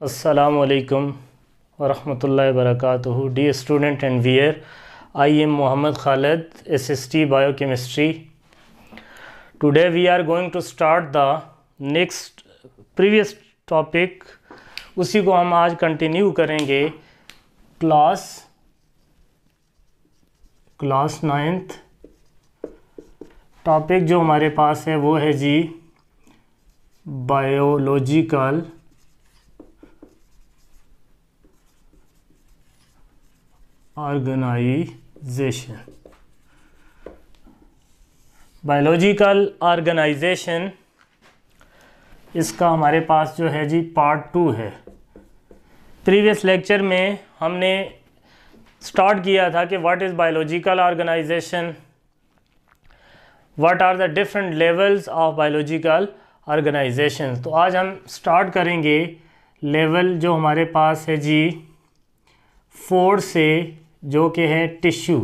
Assalamualaikum warahmatullahi wabarakatuh. Dear student and viewer, I am Muhammad Khalid, SST Biochemistry. Today we are going to start the next previous topic. उसी को हम आज continue करेंगे class 9th topic जो हमारे पास है वो है जी बायोलॉजिकल ऑर्गेनाइजेशन। बायोलॉजिकल ऑर्गेनाइजेशन इसका हमारे पास जो है जी पार्ट 2 है। प्रीवियस लेक्चर में हमने स्टार्ट किया था कि what is biological organization, what are the different levels of biological organization. तो आज हम स्टार्ट करेंगे लेवल जो हमारे पास है जी 4 से, जो कि है टिश्यू।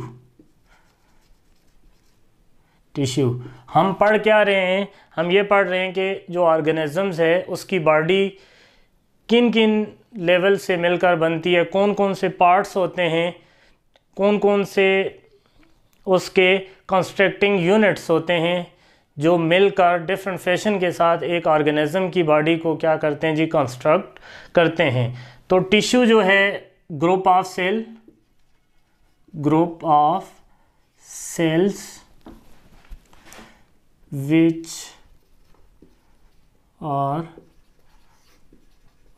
हम पढ़ क्या रहे हैं? हम ये पढ़ रहे हैं कि जो ऑर्गेनिजम्स है उसकी बॉडी किन किन लेवल से मिलकर बनती है, कौन कौन से पार्ट्स होते हैं, कौन कौन से उसके कंस्ट्रक्टिंग यूनिट्स होते हैं जो मिलकर डिफरेंट फैशन के साथ एक ऑर्गेनिज्म की बॉडी को क्या करते हैं जी, कंस्ट्रक्ट करते हैं। तो टिश्यू जो है group of cells which are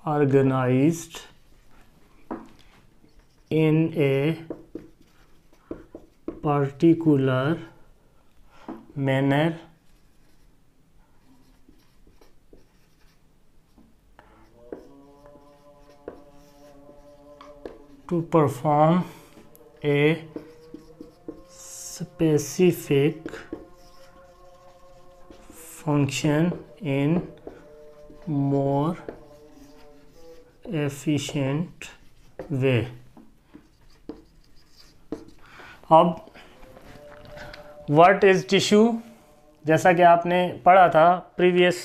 organized in a particular manner to perform a specific function in more efficient way। अब व्हाट इज़ टिश्यू, जैसा कि आपने पढ़ा था प्रीवियस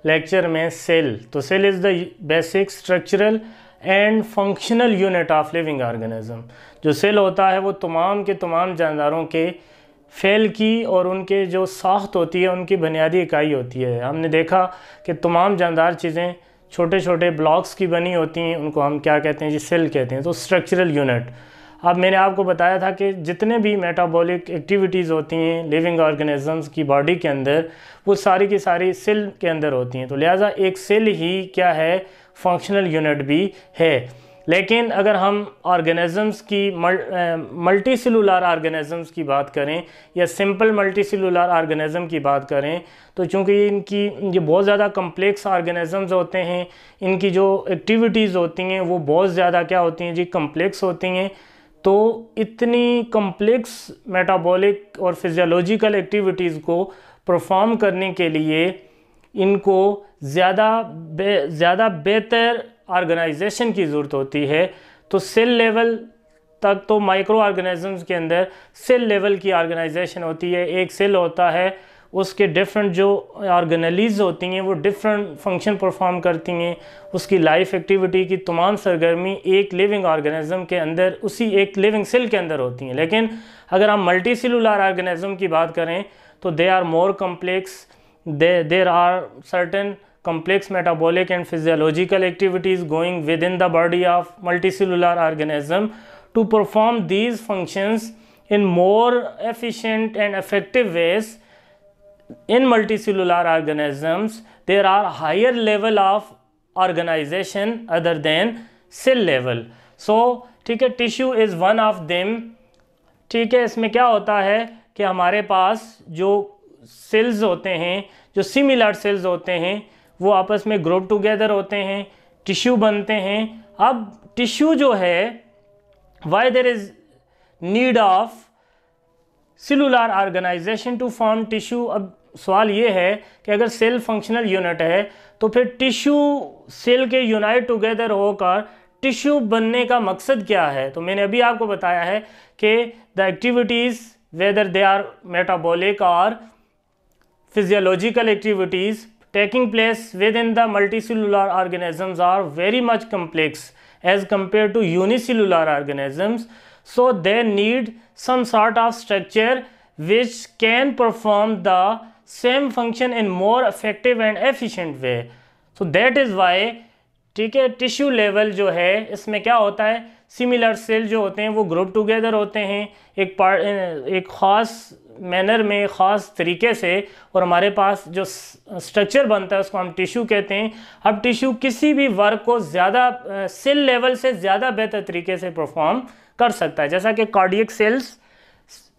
लेक्चर में सेल। तो cell is the basic structural and functional unit of living organism. जो cell होता है वो तमाम के तमाम जानदारों के फेल की और उनके जो साख्त होती है उनकी बुनियादी इकाई होती है। हमने देखा कि तमाम जानदार चीज़ें छोटे छोटे ब्लॉक्स की बनी होती हैं, उनको हम क्या कहते हैं जी, सेल कहते हैं। तो स्ट्रक्चरल यूनिट। अब मैंने आपको बताया था कि जितने भी मेटाबॉलिक एक्टिविटीज़ होती हैं लिविंग ऑर्गेनिजम्स की बॉडी के अंदर, वो सारी की सारी सेल के अंदर होती हैं। तो लिहाजा एक सेल ही क्या है, फंक्शनल यूनिट भी है। लेकिन अगर हम ऑर्गेनिजम्स की मल्टी सेलुलर ऑर्गेनिजम्स की बात करें या सिंपल मल्टी सेलुलर ऑर्गेनिज्म की बात करें, तो चूँकि ये बहुत ज़्यादा कम्प्लेक्स ऑर्गेनिजम्स होते हैं, इनकी जो एक्टिविटीज़ होती हैं वो बहुत ज़्यादा क्या होती हैं जी, कम्प्लेक्स होती हैं। तो इतनी कम्प्लेक्स मेटाबॉलिक और फिजियोलॉजिकल एक्टिविटीज़ को परफॉर्म करने के लिए इनको ज़्यादा बेहतर ऑर्गेनाइजेशन की ज़रूरत होती है। तो सेल लेवल तक तो माइक्रो ऑर्गेनिजम्स के अंदर सेल लेवल की ऑर्गेनाइजेशन होती है। एक सेल होता है, उसके डिफरेंट जो ऑर्गेनेलीज होती हैं वो डिफरेंट फंक्शन परफॉर्म करती हैं। उसकी लाइफ एक्टिविटी की तमाम सरगर्मी एक लिविंग ऑर्गेनिज्म के अंदर, उसी एक लिविंग सेल के अंदर होती हैं। लेकिन अगर हम मल्टी सेलुलर ऑर्गेनिज्म की बात करें तो they are more complex, there are certain complex metabolic and physiological activities going within the body of multicellular organism to perform these functions in more efficient and effective ways. In multicellular organisms there are higher level of organization other than cell level. So ठीक है, tissue is one of them। ठीक है, इसमें क्या होता है कि हमारे पास जो सेल्स होते हैं, जो सिमिलर सेल्स होते हैं, वो आपस में ग्रुप टुगेदर होते हैं, टिश्यू बनते हैं। अब टिश्यू जो है, why there is need of cellular organization to form tissue. अब सवाल ये है कि अगर सेल फंक्शनल यूनिट है तो फिर टिश्यू सेल के यूनाइट टुगेदर होकर टिश्यू बनने का मकसद क्या है? तो मैंने अभी आपको बताया है कि the activities whether they are metabolic or physiological activities taking place within the multicellular organisms are very much complex as compared to unicellular organisms, so they need some sort of structure which can perform the same function in more effective and efficient way. So that is why, ठीक है, tissue level जो है इसमें क्या होता है, similar cell जो होते हैं वो ग्रुप टुगेदर होते हैं एक ख़ास मैनर में, ख़ास तरीके से, और हमारे पास जो स्ट्रक्चर बनता है उसको हम टिश्यू कहते हैं। अब टिश्यू किसी भी वर्क को ज़्यादा सेल लेवल से ज़्यादा बेहतर तरीके से परफॉर्म कर सकता है। जैसा कि कार्डियक सेल्स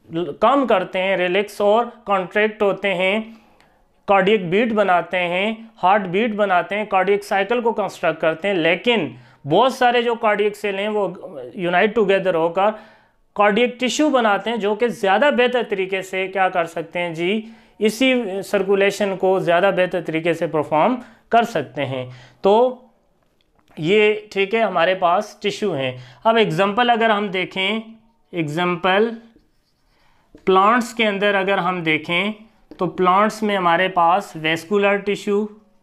काम करते हैं, रिलैक्स और कॉन्ट्रैक्ट होते हैं, कार्डियक बीट बनाते हैं, हार्ट बीट बनाते हैं, कार्डियक साइकिल को कंस्ट्रक्ट करते हैं, लेकिन बहुत सारे जो कार्डियक सेल हैं वो यूनाइट टुगेदर होकर कार्डियक टिश्यू बनाते हैं, जो कि ज़्यादा बेहतर तरीके से क्या कर सकते हैं जी, इसी सर्कुलेशन को ज़्यादा बेहतर तरीके से परफॉर्म कर सकते हैं। तो ये ठीक है, हमारे पास टिश्यू हैं। अब एग्जांपल अगर हम देखें, एग्जांपल प्लांट्स के अंदर अगर हम देखें तो प्लांट्स में हमारे पास vascular tissue,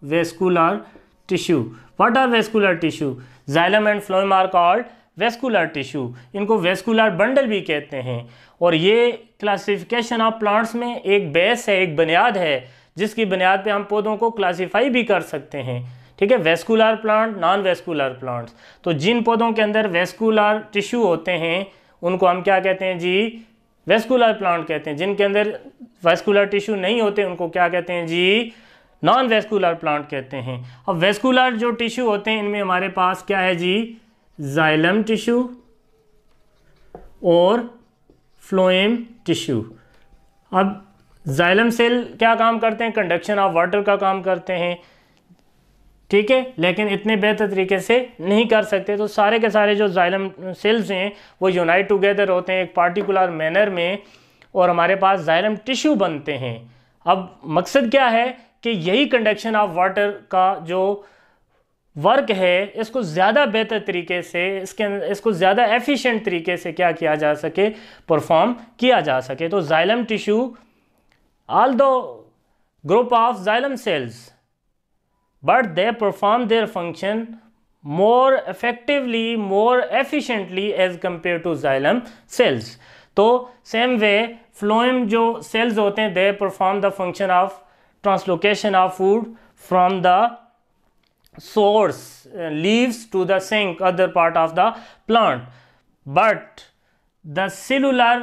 vascular tissue, what are vascular tissue, xylem and phloem are called vascular tissue, इनको वेस्कुलर बंडल भी कहते हैं। और ये क्लासिफिकेशन ऑफ प्लांट्स में एक बेस है, एक बुनियाद है, जिसकी बुनियाद पे हम पौधों को क्लासीफाई भी कर सकते हैं। ठीक है, vascular plant, non vascular plants. तो जिन पौधों के अंदर वेस्कुलर टिश्यू होते हैं उनको हम क्या कहते हैं जी, वेस्कुलर प्लांट कहते हैं। जिनके अंदर वेस्कुलर टिश्यू नहीं होते उनको क्या कहते हैं जी, नॉन वेस्कुलर प्लांट कहते हैं। अब वेस्कुलर जो टिश्यू होते हैं इनमें हमारे पास क्या है जी, जाइलम टिश्यू और फ्लोएम टिश्यू। अब जाइलम सेल क्या काम करते हैं, कंडक्शन ऑफ वाटर का काम करते हैं, ठीक है, लेकिन इतने बेहतर तरीके से नहीं कर सकते। तो सारे के सारे जो जाइलम सेल्स हैं वो यूनाइट टुगेदर होते हैं एक पार्टिकुलर मैनर में, और हमारे पास जाइलम टिश्यू बनते हैं। अब मकसद क्या है कि यही कंडक्शन ऑफ वाटर का जो वर्क है इसको ज़्यादा बेहतर तरीके से, इसको ज़्यादा एफिशिएंट तरीके से क्या किया जा सके, परफॉर्म किया जा सके। तो xylem tissue, although group of xylem cells, but they perform their function more effectively, more efficiently as compared to xylem cells. तो same way phloem जो cells होते हैं they perform the function of translocation of food from the source leaves to the sink, other part of the plant, but the cellular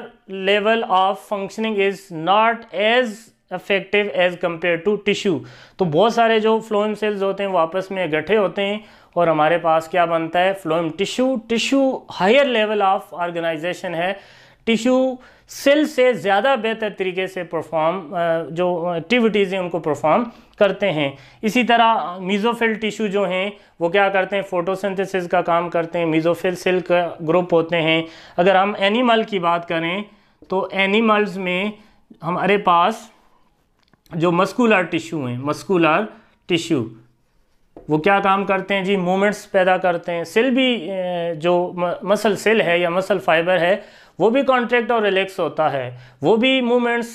level of functioning is not as effective as compare to tissue. तो बहुत सारे जो phloem sales होते हैं वो आपस में इकट्ठे होते हैं और हमारे पास क्या बनता है, phloem tissue. Tissue higher level of organization है, टिश्यू सेल से ज़्यादा बेहतर तरीके से परफॉर्म जो एक्टिविटीज़ हैं उनको परफॉर्म करते हैं। इसी तरह मीज़ोफिल टिश्यू जो हैं वो क्या करते हैं, फोटोसिंथेसिस का काम करते हैं, मीज़ोफिल सेल का ग्रुप होते हैं। अगर हम एनिमल की बात करें तो एनिमल्स में हमारे पास जो मस्कुलर टिश्यू हैं, मस्कुलर टिश्यू वो क्या काम करते हैं जी, मूवमेंट्स पैदा करते हैं। सेल भी जो मसल सेल है या मसल फाइबर है वो भी कॉन्ट्रैक्ट और रिलैक्स होता है, वो भी मूवमेंट्स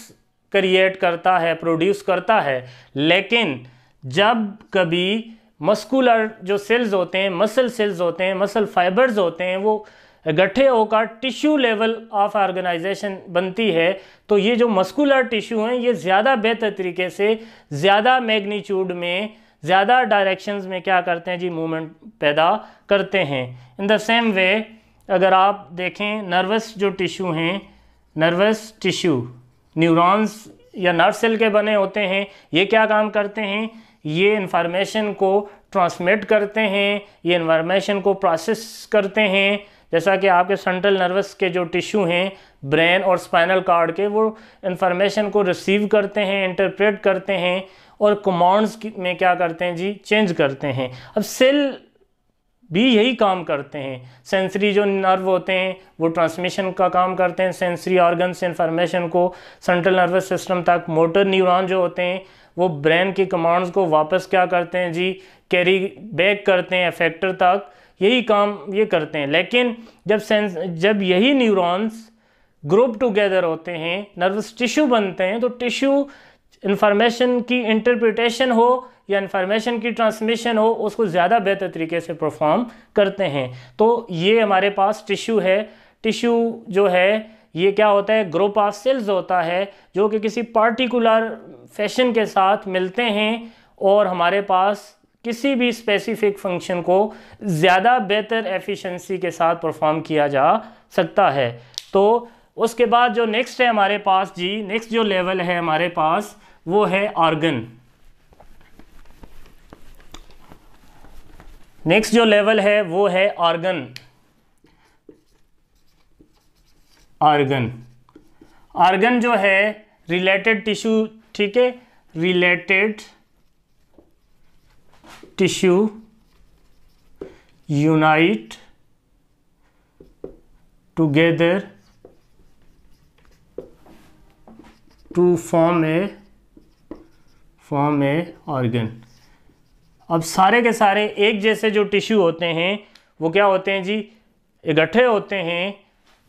क्रिएट करता है, प्रोड्यूस करता है। लेकिन जब कभी मस्कुलर जो सेल्स होते हैं, मसल सेल्स होते हैं, मसल फाइबर्स होते हैं, वो इकट्ठे होकर टिश्यू लेवल ऑफ ऑर्गेनाइजेशन बनती है, तो ये जो मस्कुलर टिश्यू हैं ये ज़्यादा बेहतर तरीके से, ज़्यादा मैग्नीट्यूड में, ज़्यादा डायरेक्शंस में क्या करते हैं जी, मूवमेंट पैदा करते हैं। इन द सेम वे अगर आप देखें नर्वस जो टिश्यू हैं, नर्वस टिश्यू न्यूरॉन्स या नर्व सेल के बने होते हैं, ये क्या काम करते हैं, ये इन्फॉर्मेशन को ट्रांसमिट करते हैं, ये इन्फॉर्मेशन को प्रोसेस करते हैं। जैसा कि आपके सेंट्रल नर्वस के जो टिश्यू हैं, ब्रेन और स्पाइनल कॉर्ड के, वो इन्फॉर्मेशन को रिसीव करते हैं, इंटरप्रेट करते हैं और कमांड्स में क्या करते हैं जी, चेंज करते हैं। अब सेल भी यही काम करते हैं। सेंसरी जो नर्व होते हैं वो ट्रांसमिशन का काम करते हैं, सेंसरी ऑर्गन से इंफॉर्मेशन को सेंट्रल नर्वस सिस्टम तक। मोटर न्यूरॉन जो होते हैं वो ब्रेन की कमांड्स को वापस क्या करते हैं जी, कैरी बैक करते हैं इफेक्टर तक, यही काम ये करते हैं। लेकिन जब यही न्यूरॉन्स ग्रुप टुगेदर होते हैं, नर्वस टिश्यू बनते हैं, तो टिश्यू इंफॉर्मेशन की इंटरप्रिटेशन हो या इंफॉर्मेशन की ट्रांसमिशन हो, उसको ज़्यादा बेहतर तरीके से परफॉर्म करते हैं। तो ये हमारे पास टिश्यू है। टिश्यू जो है ये क्या होता है, ग्रुप ऑफ सेल्स होता है जो कि किसी पार्टिकुलर फैशन के साथ मिलते हैं और हमारे पास किसी भी स्पेसिफिक फंक्शन को ज़्यादा बेहतर एफिशिएंसी के साथ परफॉर्म किया जा सकता है। तो उसके बाद जो नेक्स्ट है हमारे पास जी, नेक्स्ट जो लेवल है हमारे पास वो है ऑर्गन। नेक्स्ट जो लेवल है वो है ऑर्गन। ऑर्गन ऑर्गन जो है रिलेटेड टिश्यू, ठीक है, related tissue unite together to form a organ. अब सारे के सारे एक जैसे जो टिश्यू होते हैं वो क्या होते हैं जी, इकट्ठे होते हैं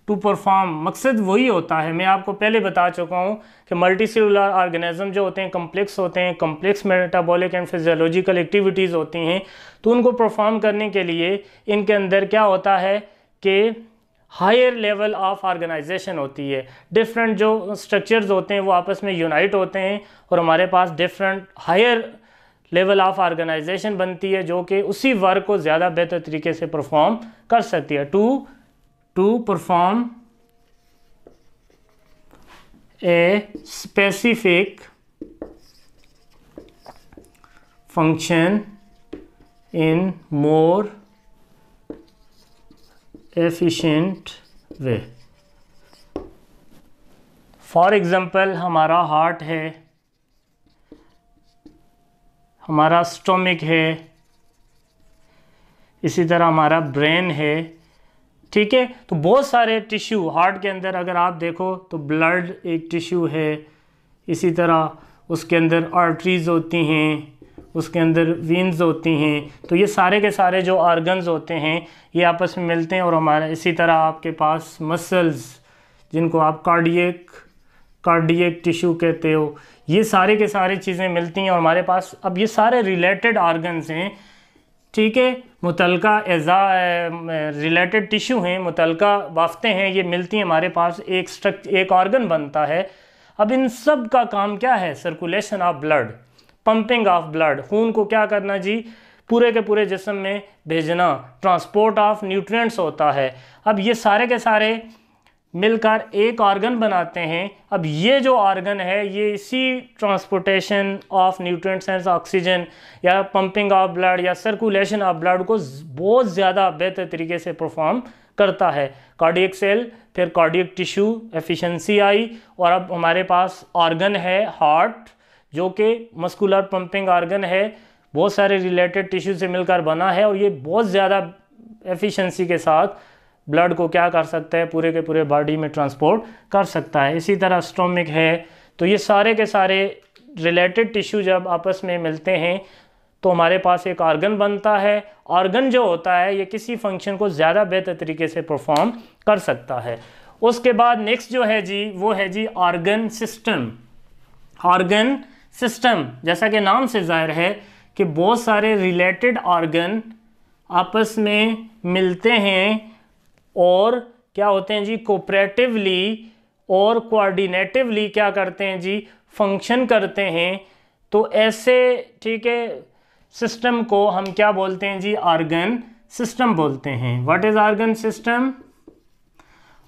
टू परफॉर्म। मकसद वही होता है, मैं आपको पहले बता चुका हूँ कि मल्टी सेलुलर ऑर्गेनिज्म जो होते हैं कम्प्लेक्स होते हैं, complex metabolic and physiological activities होती हैं। तो उनको परफॉर्म करने के लिए इनके अंदर क्या होता है कि हायर लेवल ऑफ ऑर्गेनाइजेशन होती है। डिफरेंट जो स्ट्रक्चर्स होते हैं वो आपस में यूनाइट होते हैं और हमारे पास different higher level of organization बनती है जो कि उसी वर्क को ज़्यादा बेहतर तरीके से परफॉर्म कर सकती है। To perform a specific function in more efficient way. For example हमारा हार्ट है, हमारा स्टोमिक है, इसी तरह हमारा ब्रेन है, ठीक है। तो बहुत सारे टिश्यू हार्ट के अंदर अगर आप देखो तो ब्लड एक टिश्यू है, इसी तरह उसके अंदर आर्टरीज होती हैं, उसके अंदर वीन्स होती हैं। तो ये सारे के सारे जो ऑर्गन्स होते हैं ये आपस में मिलते हैं और हमारा इसी तरह आपके पास मसल्स जिनको आप कार्डियक टिश्यू कहते हो, ये सारे के सारे चीज़ें मिलती हैं और हमारे पास अब ये सारे रिलेटेड ऑर्गन्स हैं, ठीक है, मुतलका रिलेटेड टिश्यू हैं, मुतलका वाफ्तें हैं, ये मिलती हैं हमारे पास एक ऑर्गन बनता है। अब इन सब का काम क्या है, circulation of blood, pumping of blood, खून को क्या करना जी, पूरे के पूरे जिस्म में भेजना, ट्रांसपोर्ट ऑफ न्यूट्रिएंट्स होता है। अब ये सारे के सारे मिलकर एक ऑर्गन बनाते हैं। अब ये जो ऑर्गन है ये इसी transportation of nutrients and oxygen या पंपिंग ऑफ ब्लड या सर्कुलेशन ऑफ ब्लड को बहुत ज़्यादा बेहतर तरीके से परफॉर्म करता है। कार्डियक सेल, फिर कार्डियक टिश्यू एफिशिएंसी आई और अब हमारे पास ऑर्गन है हार्ट जो कि मस्कुलर पंपिंग ऑर्गन है, बहुत सारे रिलेटेड टिश्यू से मिलकर बना है और ये बहुत ज़्यादा एफिशिएंसी के साथ ब्लड को क्या कर सकता है, पूरे के पूरे बॉडी में ट्रांसपोर्ट कर सकता है। इसी तरह स्टोमिक है। तो ये सारे के सारे रिलेटेड टिश्यू जब आपस में मिलते हैं तो हमारे पास एक ऑर्गन बनता है। ऑर्गन जो होता है ये किसी फंक्शन को ज़्यादा बेहतर तरीके से परफॉर्म कर सकता है। उसके बाद नेक्स्ट जो है जी वो है जी ऑर्गन सिस्टम। ऑर्गन सिस्टम जैसा कि नाम से ज़ाहिर है कि बहुत सारे रिलेटेड ऑर्गन आपस में मिलते हैं और क्या होते हैं जी, कोऑपरेटिवली और कोऑर्डिनेटिवली क्या करते हैं जी, फंक्शन करते हैं। तो ऐसे, ठीक है, सिस्टम को हम क्या बोलते हैं जी, ऑर्गन सिस्टम बोलते हैं। What is organ system?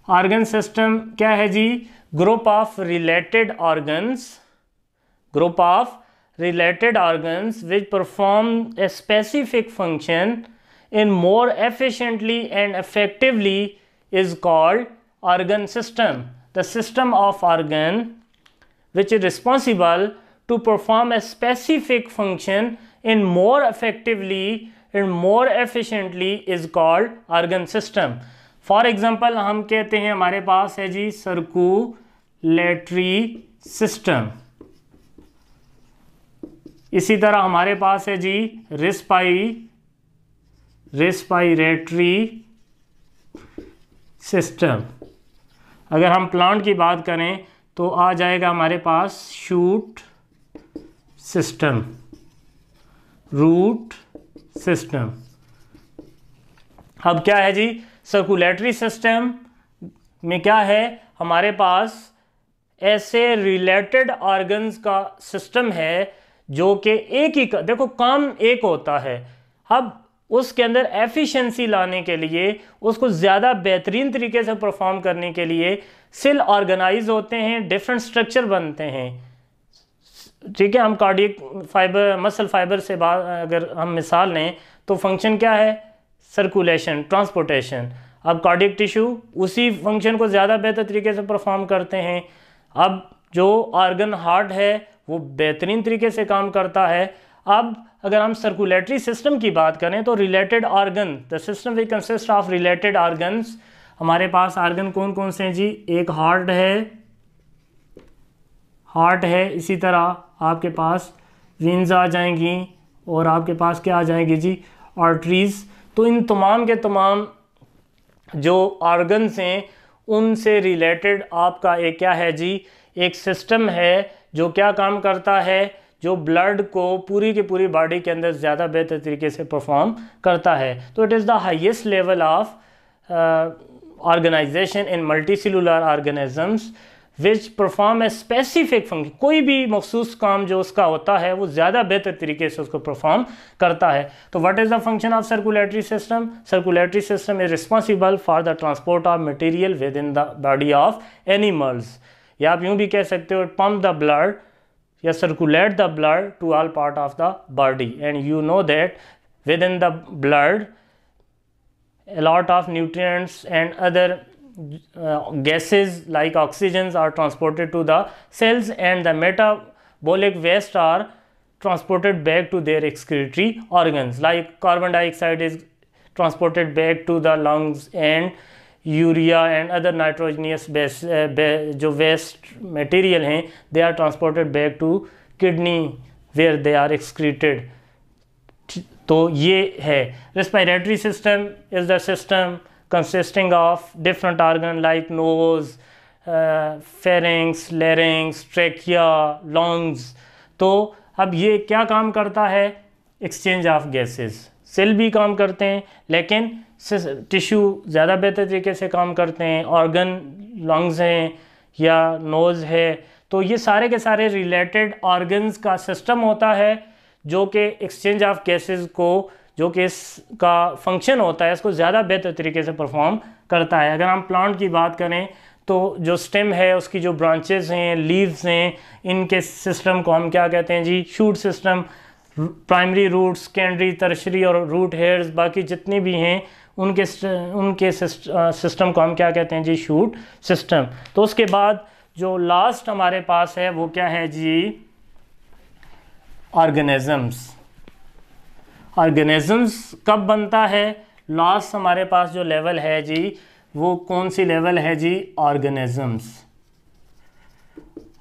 Organ system क्या है जी, group of related organs, group of related organs which perform a specific function in more efficiently and effectively is called organ system. The system of organ which is responsible to perform a specific function in more effectively and more efficiently is called organ system. For example हम कहते हैं हमारे पास है जी circulatory system, इसी तरह हमारे पास है जी respiratory system. अगर हम प्लांट की बात करें तो आ जाएगा हमारे पास शूट सिस्टम, रूट सिस्टम। अब क्या है जी, सर्कुलेटरी सिस्टम में क्या है, हमारे पास ऐसे रिलेटेड ऑर्गन्स का सिस्टम है जो कि एक ही देखो काम एक होता है। अब उसके अंदर एफिशिएंसी लाने के लिए, उसको ज़्यादा बेहतरीन तरीके से परफॉर्म करने के लिए सेल ऑर्गेनाइज होते हैं, डिफरेंट स्ट्रक्चर बनते हैं। ठीक है, हम कार्डियक फाइबर, मसल फाइबर से अगर हम मिसाल लें तो फंक्शन क्या है, सर्कुलेशन, ट्रांसपोर्टेशन। अब कार्डियक टिश्यू उसी फंक्शन को ज़्यादा बेहतर तरीके से परफॉर्म करते हैं। अब जो ऑर्गन हार्ट है वो बेहतरीन तरीके से काम करता है। अब अगर हम सर्कुलेटरी सिस्टम की बात करें तो related organ, the system which consist of related organs. हमारे पास ऑर्गन कौन कौन से हैं जी, एक हार्ट है, इसी तरह आपके पास वेन्स आ जाएंगी और आपके पास क्या आ जाएंगी जी, आर्टरीज। तो इन तमाम के तमाम जो ऑर्गन्स हैं उनसे रिलेटेड आपका एक क्या है जी, एक सिस्टम है जो क्या काम करता है, जो ब्लड को पूरी की पूरी बॉडी के अंदर ज़्यादा बेहतर तरीके से परफॉर्म करता है। तो it is the highest level of organization in multicellular organisms which perform a specific function. कोई भी मखसूस काम जो उसका होता है वो ज़्यादा बेहतर तरीके से उसको परफॉर्म करता है। तो what is the function of circulatory system? Circulatory system is responsible for the transport of material within the body of animals, या आप यूँ भी कह सकते हो पंप द ब्लड या circulate the blood to all part of the body. And you know that within the blood a lot of nutrients and other gases like oxygens are transported to the cells, and the metabolic waste are transported back to their excretory organs, like carbon dioxide is transported back to the lungs, and urea and other nitrogenous जो waste material हैं they are transported back to kidney where they are excreted. तो ये है respiratory system is the system consisting of different organ like nose, pharynx, larynx, trachea, lungs. तो अब ये क्या काम करता है, एक्सचेंज ऑफ गैसेस। सेल भी काम करते हैं लेकिन टिश्यू ज़्यादा बेहतर तरीके से काम करते हैं, ऑर्गन लंग्स हैं या नोज़ है। तो ये सारे के सारे रिलेटेड ऑर्गन्स का सिस्टम होता है जो कि एक्सचेंज ऑफ गैसेस को, जो कि इसका फंक्शन होता है, इसको ज़्यादा बेहतर तरीके से परफॉर्म करता है। अगर हम प्लांट की बात करें तो जो स्टेम है उसकी जो ब्रांचेस हैं, लीव्स हैं, इनके सिस्टम को हम क्या कहते हैं जी, shoot system. Primary root, secondary, tertiary और रूट हेयर्स बाकी जितने भी हैं उनके सिस्टम को हम क्या कहते हैं जी, शूट सिस्टम। तो उसके बाद जो लास्ट हमारे पास है वो क्या है जी, ऑर्गेनिजम्स। ऑर्गेनिजम्स कब बनता है, लास्ट हमारे पास जो लेवल है जी वो कौन सी लेवल है जी, ऑर्गेनिजम्स।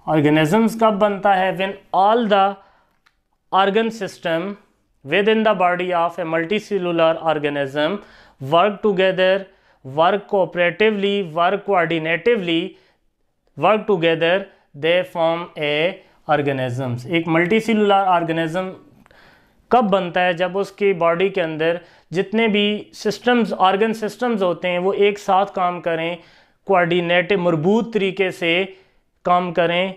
ऑर्गेनिजम्स कब बनता है, when all the organ system within the body of a multicellular organism work together, work cooperatively, work coordinatively, work together, they form a organisms. एक मल्टीसेलुलर ऑर्गेनिज्म कब बनता है, जब उसकी बॉडी के अंदर जितने भी सिस्टम्स, ऑर्गन सिस्टम्स होते हैं वो एक साथ काम करें, कोऑर्डिनेटिव, मरबूत तरीके से काम करें,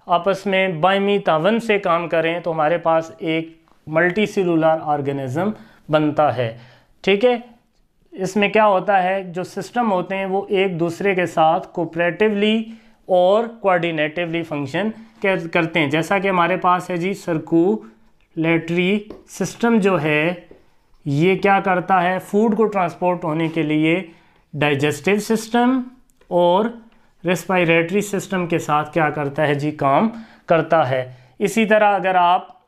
आपस में बायमी तावन से काम करें, तो हमारे पास एक मल्टीसेलुलर ऑर्गेनिज्म बनता है। ठीक है, इसमें क्या होता है, जो सिस्टम होते हैं वो एक दूसरे के साथ कोऑपरेटिवली और कोऑर्डिनेटिवली फंक्शन करते हैं। जैसा कि हमारे पास है जी सर्कुलेटरी सिस्टम जो है ये क्या करता है, फूड को ट्रांसपोर्ट होने के लिए डाइजेस्टिव सिस्टम और रेस्पिरेटरी सिस्टम के साथ क्या करता है जी, काम करता है। इसी तरह अगर आप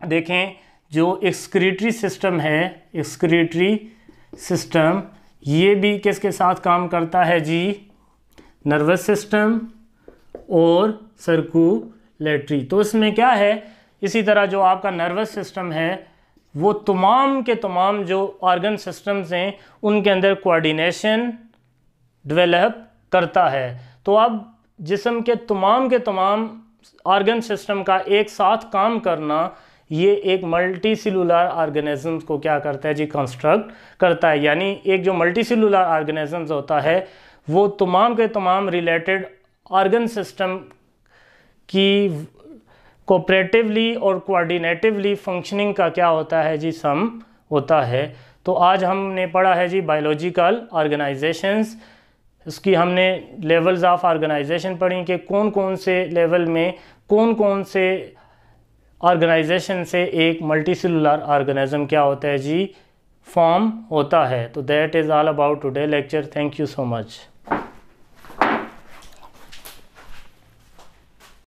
देखें जो एक्सक्रीटरी सिस्टम है, एक्सक्रीटरी सिस्टम ये भी किसके साथ काम करता है जी, नर्वस सिस्टम और सर्कुलेटरी। तो इसमें क्या है, इसी तरह जो आपका नर्वस सिस्टम है वो तमाम के तमाम जो ऑर्गन सिस्टम्स हैं उनके अंदर कोऑर्डिनेशन डेवलप करता है। तो अब जिस्म के तमाम ऑर्गन सिस्टम का एक साथ काम करना, ये एक मल्टी सेलुलर ऑर्गेनिजम्स को क्या करता है जी, कंस्ट्रक्ट करता है। यानी एक जो मल्टी सेलुलर ऑर्गेनिजम्स होता है वो तमाम के तमाम रिलेटेड ऑर्गन सिस्टम की कोऑपरेटिवली और कोऑर्डिनेटिवली फंक्शनिंग का क्या होता है जी, सम होता है। तो आज हमने पढ़ा है जी बायोलॉजिकल ऑर्गेनाइजेशंस। इसकी हमने लेवल्स ऑफ ऑर्गेनाइजेशन पढ़ी कि कौन कौन से लेवल में कौन कौन से ऑर्गेनाइजेशन से एक मल्टी सेलुलर ऑर्गेनिज्म क्या होता है जी, फॉर्म होता है। तो that is all about today lecture. Thank you so much.